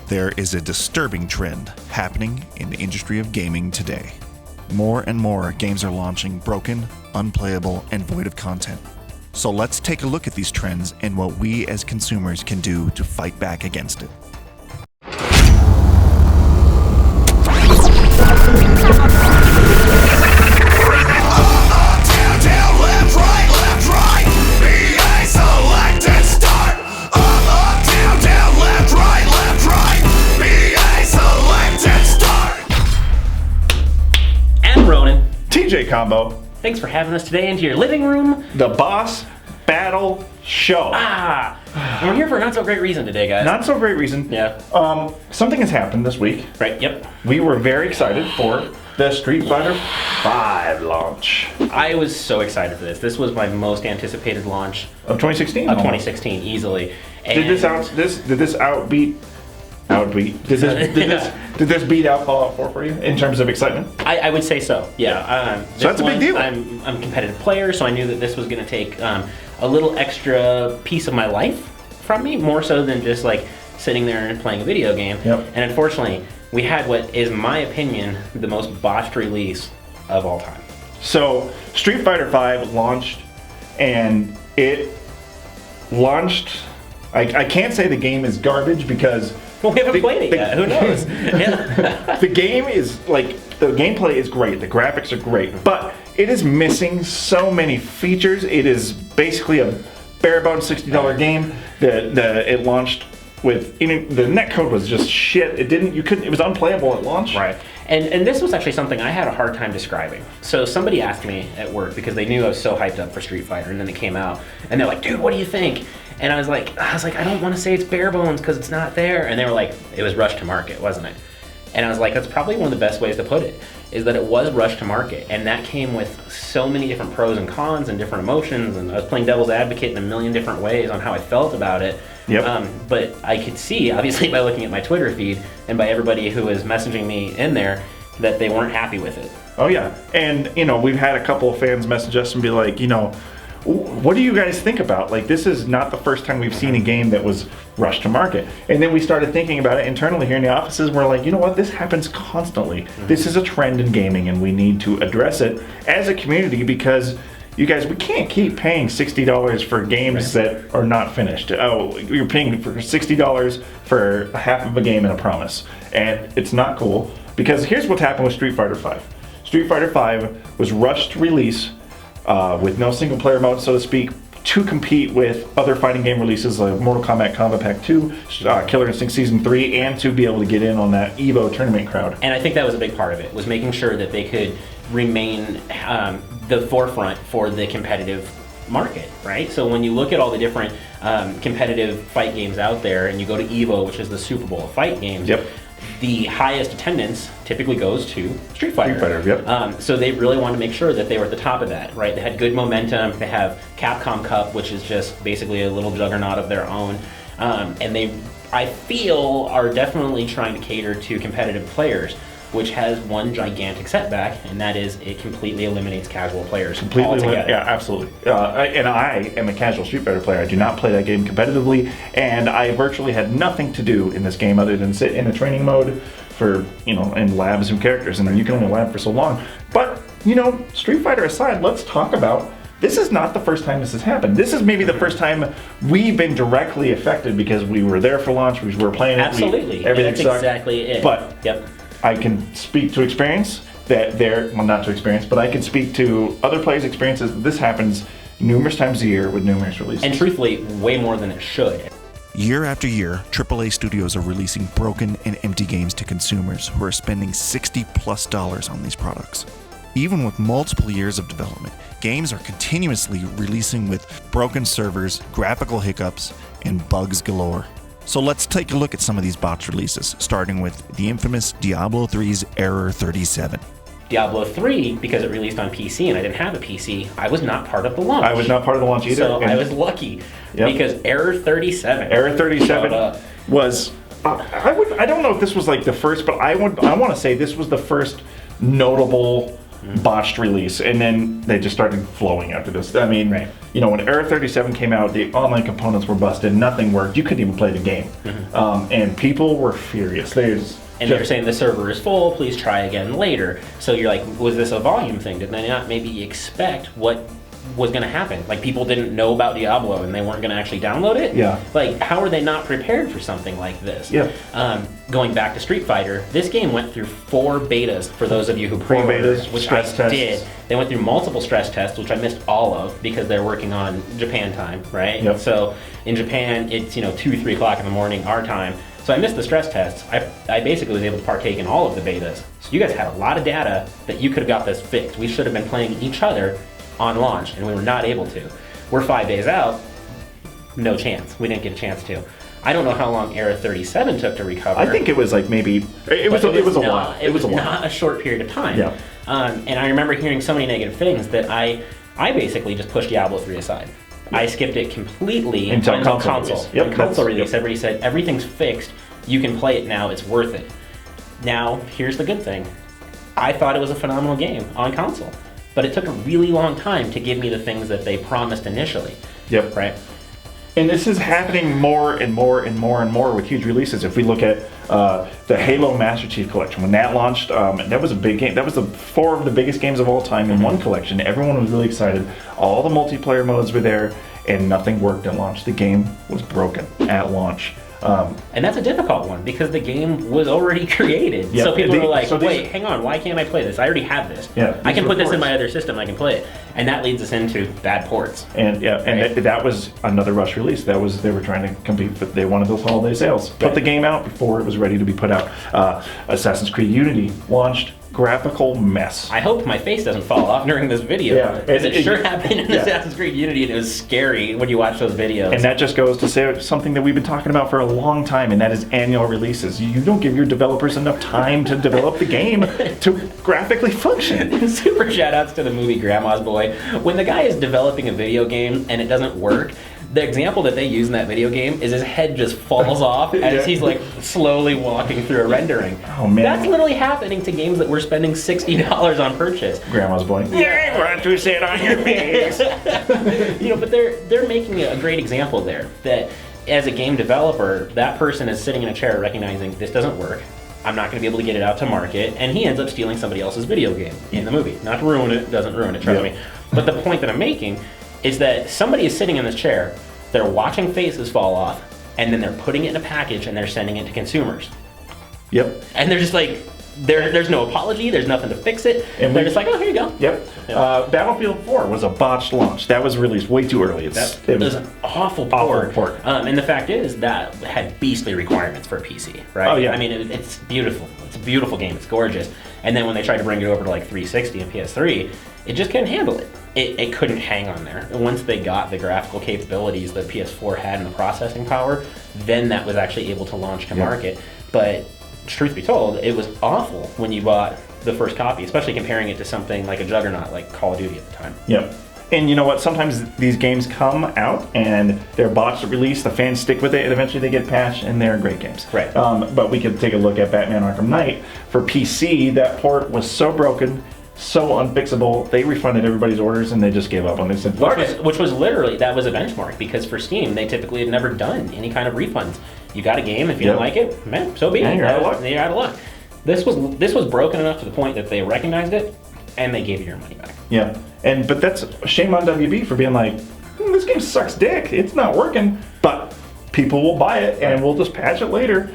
There is a disturbing trend happening in the industry of gaming today. More and more games are launching broken, unplayable, and void of content. So let's take a look at these trends and what we as consumers can do to fight back against it. TJ Combo. Thanks for having us today into your living room. The Boss Battle Show. And we're here for a not so great reason today, guys. Not so great reason. Yeah. Something has happened this week. Right, yep. We were very excited for the Street Fighter V launch. I was so excited for this. This was my most anticipated launch Of 2016? of 2016, easily. And Did this outbeat? Did this beat out Fallout 4 for you in terms of excitement? I would say so, yeah. So that's a big deal. I'm a competitive player, so I knew that this was going to take a little extra piece of my life from me, more so than just like sitting there and playing a video game. Yep. And unfortunately, we had what is, in my opinion, the most botched release of all time. So Street Fighter V launched, and it launched. I can't say the game is garbage because well, we haven't played it yet. Who knows? Yeah. The game is the gameplay is great. The graphics are great, but it is missing so many features. It is basically a bare bones $60 game. It launched with the netcode was just shit. It was unplayable at launch. Right. And this was actually something I had a hard time describing. So somebody asked me at work because they knew I was so hyped up for Street Fighter, and then it came out, and they're like, "Dude, what do you think?" And I was like, I don't want to say it's bare bones because it's not there. And they were like, it was rushed to market, wasn't it? And I was like, that's probably one of the best ways to put it, is that it was rushed to market. And that came with so many different pros and cons and different emotions. And I was playing devil's advocate in a million different ways on how I felt about it. Yep. But I could see, obviously, by looking at my Twitter feed and by everybody who was messaging me in there, that they weren't happy with it. Oh, yeah. And, we've had a couple of fans message us and be like, what do you guys think about? This is not the first time we've seen a game that was rushed to market. And then we started thinking about it internally here in the offices. We're like, you know what? This happens constantly. Mm-hmm. This is a trend in gaming, and we need to address it as a community because, you guys, we can't keep paying $60 for games that are not finished. Oh, you're paying for $60 for half of a game and a promise. And it's not cool because here's what's happened with Street Fighter V. Street Fighter V was rushed to release with no single player mode, so to speak, to compete with other fighting game releases like Mortal Kombat Combat Pack 2, Killer Instinct Season 3, and to be able to get in on that EVO tournament crowd. And I think that was a big part of it, was making sure that they could remain the forefront for the competitive market, right? So when you look at all the different competitive fight games out there, and you go to EVO, which is the Super Bowl of fight games, yep, the highest attendance typically goes to Street Fighter. Yep. So they really wanted to make sure that they were at the top of that, right? They had good momentum. They have Capcom Cup, which is just basically a little juggernaut of their own. And they, I feel, are definitely trying to cater to competitive players, which has one gigantic setback, and that is it completely eliminates casual players altogether. Yeah, absolutely. And I am a casual Street Fighter player. I do not play that game competitively, and I virtually had nothing to do in this game other than sit in a training mode for, and lab some characters, and then you can only lab for so long. But, Street Fighter aside, let's talk about, this is not the first time this has happened. This is maybe the first time we've been directly affected because we were there for launch, we were playing it. Absolutely. Everything That's sucked. exactly it. But yep. I can speak to experience that not to experience, but I can speak to other players' experiences. This happens numerous times a year with numerous releases. And truthfully, way more than it should. Year after year, AAA studios are releasing broken and empty games to consumers who are spending $60+ on these products. Even with multiple years of development, games are continuously releasing with broken servers, graphical hiccups, and bugs galore. So let's take a look at some of these botched releases, starting with the infamous Diablo 3's Error 37. Diablo 3, because it released on PC and I didn't have a PC, I was not part of the launch. I was not part of the launch either. So I was lucky, because Error 37. Error 37 was, I don't know if this was like the first, but I want to say this was the first notable botched release, and then they just started flowing after this. I mean, when Era 37 came out, the online components were busted, nothing worked. You couldn't even play the game, and people were furious. And they're saying the server is full, please try again later. So you're like, was this a volume thing? Did they not maybe expect what was going to happen? Like, people didn't know about Diablo and they weren't going to actually download it? Yeah. Like, how are they not prepared for something like this? Yeah. Going back to Street Fighter, this game went through 4 betas for those of you who pre-ordered, which I did. They went through multiple stress tests, which I missed all of because they're working on Japan time, right? Yep. So in Japan, it's 2, 3 o'clock in the morning, our time. So I missed the stress tests. I basically was able to partake in all of the betas. So you guys had a lot of data that you could have got this fixed. We should have been playing each other on launch, and we were not able to. We're 5 days out, no chance. We didn't get a chance to. I don't know how long Era 37 took to recover. I think it was like maybe it was a while. It was not a short period of time. Yeah. And I remember hearing so many negative things that I basically just pushed Diablo 3 aside. I skipped it completely until console. Release. Yep, console release. Everybody said everything's fixed. You can play it now. It's worth it. Now, here's the good thing. I thought it was a phenomenal game on console, but it took a really long time to give me the things that they promised initially. Yep. Right. And this is happening more and more and more and more with huge releases. If we look at the Halo Master Chief Collection, when that launched, that was a big game. That was 4 of the biggest games of all time in one collection. Everyone was really excited. All the multiplayer modes were there, and nothing worked at launch. The game was broken at launch. And that's a difficult one because the game was already created. Yep. So people were like, wait, hang on, why can't I play this? I already have this. Yeah, I can put this in my other system, I can play it. And that leads us into bad ports. And that was another rush release. They were trying to compete, but they wanted those holiday sales. Put the game out before it was ready to be put out. Assassin's Creed Unity launched. Graphical mess. I hope my face doesn't fall off during this video. Yeah, it sure happened in Assassin's Creed Unity, and it was scary when you watch those videos. And that just goes to say something that we've been talking about for a long time, and that is annual releases. You don't give your developers enough time to develop the game to graphically function. Super shout outs to the movie Grandma's Boy. When the guy is developing a video game and it doesn't work, the example that they use in that video game is his head just falls off as he's like slowly walking through a rendering. Oh man, that's literally happening to games that we're spending $60 on purchase. Grandma's Boy. Yeah, want to sit on your face. But they're making a great example there. That as a game developer, that person is sitting in a chair recognizing this doesn't work. I'm not going to be able to get it out to market, and he ends up stealing somebody else's video game in the movie. Not to ruin it, doesn't ruin it, trust me. But the point that I'm making is that somebody is sitting in this chair, they're watching faces fall off, and then they're putting it in a package and they're sending it to consumers. Yep. And they're just like, there's no apology, there's nothing to fix it. And they're just like, oh, here you go. Yep. Battlefield 4 was a botched launch. That was released way too early. It was an awful port. And the fact is that had beastly requirements for a PC, right? Oh, yeah. I mean, it's beautiful. It's a beautiful game. It's gorgeous. And then when they tried to bring it over to like 360 and PS3, it just couldn't handle it. It couldn't hang on there. And once they got the graphical capabilities that PS4 had and the processing power, then that was actually able to launch to market. But truth be told, it was awful when you bought the first copy, especially comparing it to something like a juggernaut like Call of Duty at the time. Yep. And you know what? Sometimes these games come out and they're botched at release, the fans stick with it, and eventually they get patched, and they're great games. Right. But we could take a look at Batman Arkham Knight. For PC, that port was so broken, so unfixable, they refunded everybody's orders and they just gave up on it. Which was literally, that was a benchmark, because for Steam, they typically had never done any kind of refunds. You got a game, if you don't like it, man, so be it. You're out of luck. You're out of luck. This was broken enough to the point that they recognized it, and they gave you your money back. Yeah, but that's shame on WB for being like, this game sucks dick, it's not working, but people will buy it and we'll just patch it later.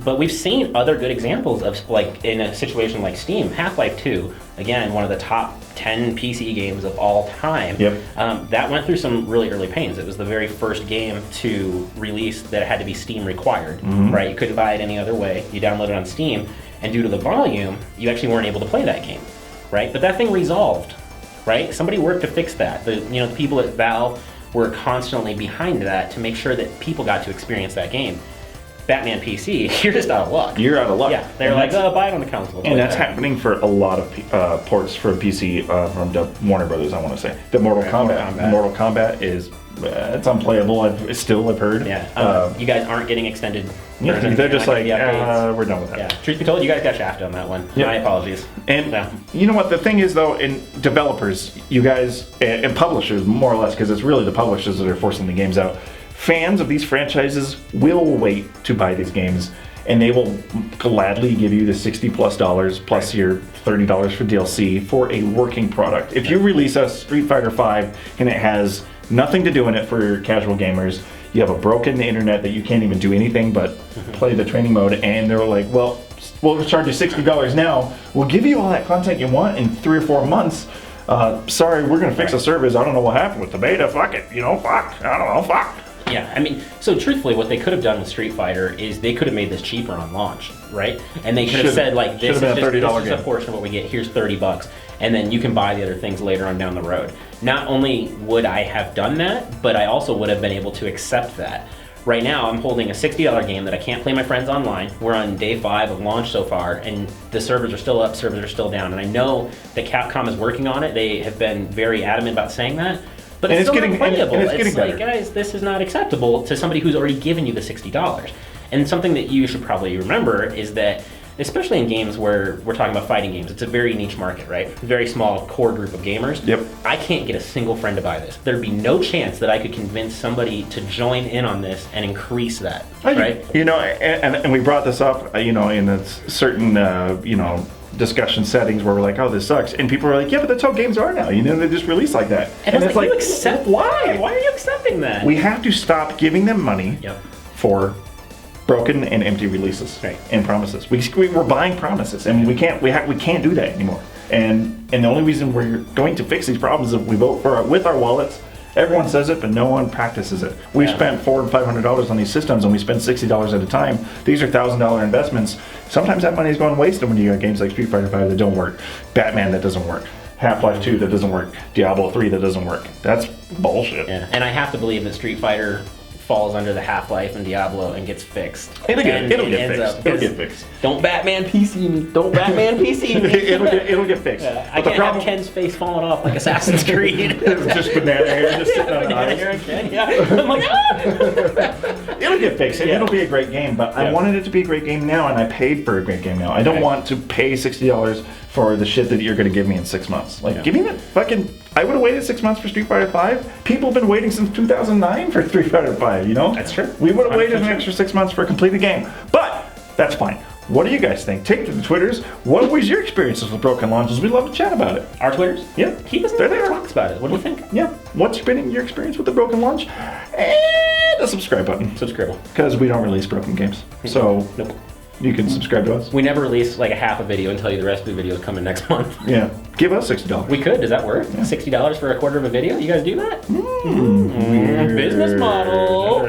But we've seen other good examples of, like, in a situation like Steam, Half-Life 2, again, one of the top 10 PC games of all time. Yep. That went through some really early pains. It was the very first game to release that had to be Steam required, right? You couldn't buy it any other way. You download it on Steam, and due to the volume, you actually weren't able to play that game, right? But that thing resolved, right? Somebody worked to fix that. The people at Valve were constantly behind that to make sure that people got to experience that game. Batman PC, you're just out of luck. You're out of luck. Yeah, they're like, oh, buy it on the console. And that's happening for a lot of ports for PC from Warner Brothers, I want to say. The Mortal Kombat is it's unplayable. I've heard. Yeah. You guys aren't getting extended. Yeah, versions. they're just You're like, not getting the updates. we're done with that. Yeah. Truth be told, you guys got shafted on that one. Yeah. My apologies. And Yeah. you know what? The thing is, though, in developers, you guys, and publishers, more or less, because it's really the publishers that are forcing the games out, fans of these franchises will wait to buy these games, and they will gladly give you the $60+ plus your $30 for DLC for a working product. If you release a Street Fighter V and it has nothing to do in it for casual gamers, you have a broken internet that you can't even do anything but play the training mode, and they're like, well, we'll charge you $60 now. We'll give you all that content you want in 3 or 4 months. Sorry, we're going to fix the servers. I don't know what happened with the beta. Fuck it. Fuck. I don't know. Fuck. Yeah, I mean, so truthfully, what they could have done with Street Fighter is they could have made this cheaper on launch, right? And they could have said, like, this is been a $30 a game. portion of what we get. Here's $30, and then you can buy the other things later on down the road. Not only would I have done that, but I also would have been able to accept that. Right now, I'm holding a $60 game that I can't play my friends online. We're on day 5 of launch so far, and the servers are still up, servers are still down. And I know that Capcom is working on it. They have been very adamant about saying that. But it's still not playable. And it's getting better. like, guys, this is not acceptable to somebody who's already given you the $60. And something that you should probably remember is that, especially in games where we're talking about fighting games, it's a very niche market, right? Very small core group of gamers. Yep. I can't get a single friend to buy this. There'd be no chance that I could convince somebody to join in on this and increase that, right? And we brought this up, in a certain, discussion settings where we're like, oh, this sucks. And people are like, yeah, but that's how games are now. They just release like that. And it's like, you accept why? Why are you accepting that? We have to stop giving them money for broken and empty releases and promises. We're buying promises, and we can't do that anymore. And the only reason we're going to fix these problems is if we vote with our wallets. Everyone says it, but no one practices it. We've spent $400 and $500 on these systems, and we spend $60 at a time. These are $1,000 investments. Sometimes that money is going wasted when you got games like Street Fighter V that don't work, Batman that doesn't work, Half-Life 2 that doesn't work, Diablo 3 that doesn't work. That's bullshit. Yeah, and I have to believe that Street Fighter falls under the Half-Life and Diablo and gets fixed. It'll get fixed. Don't Batman PC me. Don't Batman PC me. it'll get fixed. Yeah, I can't have Ken's face falling off like Assassin's Creed. Just banana hair just sitting on an Banana hair and Ken, yeah. I'm like, ah! It'll get fixed. It'll be a great game, but I wanted it to be a great game now, and I paid for a great game now. I don't want to pay $60 for the shit that you're going to give me in 6 months. Like, give me that fucking... I would have waited 6 months for Street Fighter V. People have been waiting since 2009 for Street Fighter V, That's true. We would have waited an extra 6 months for a completed game. But, that's fine. What do you guys think? Take to the Twitters. What was your experiences with broken launches? We'd love to chat about it. Our Twitters? Yeah. Keep us in there. Talks about it. What do you think? Yeah. What's been your experience with the broken launch? And a subscribe button. Subscribe. Because we don't release broken games. So, Nope. You can subscribe to us. We never release like a half a video and tell you the rest of the video is coming next month. Yeah. Give us $60. We could. Does that work? Yeah. $60 for a quarter of a video? You guys do that? Business model.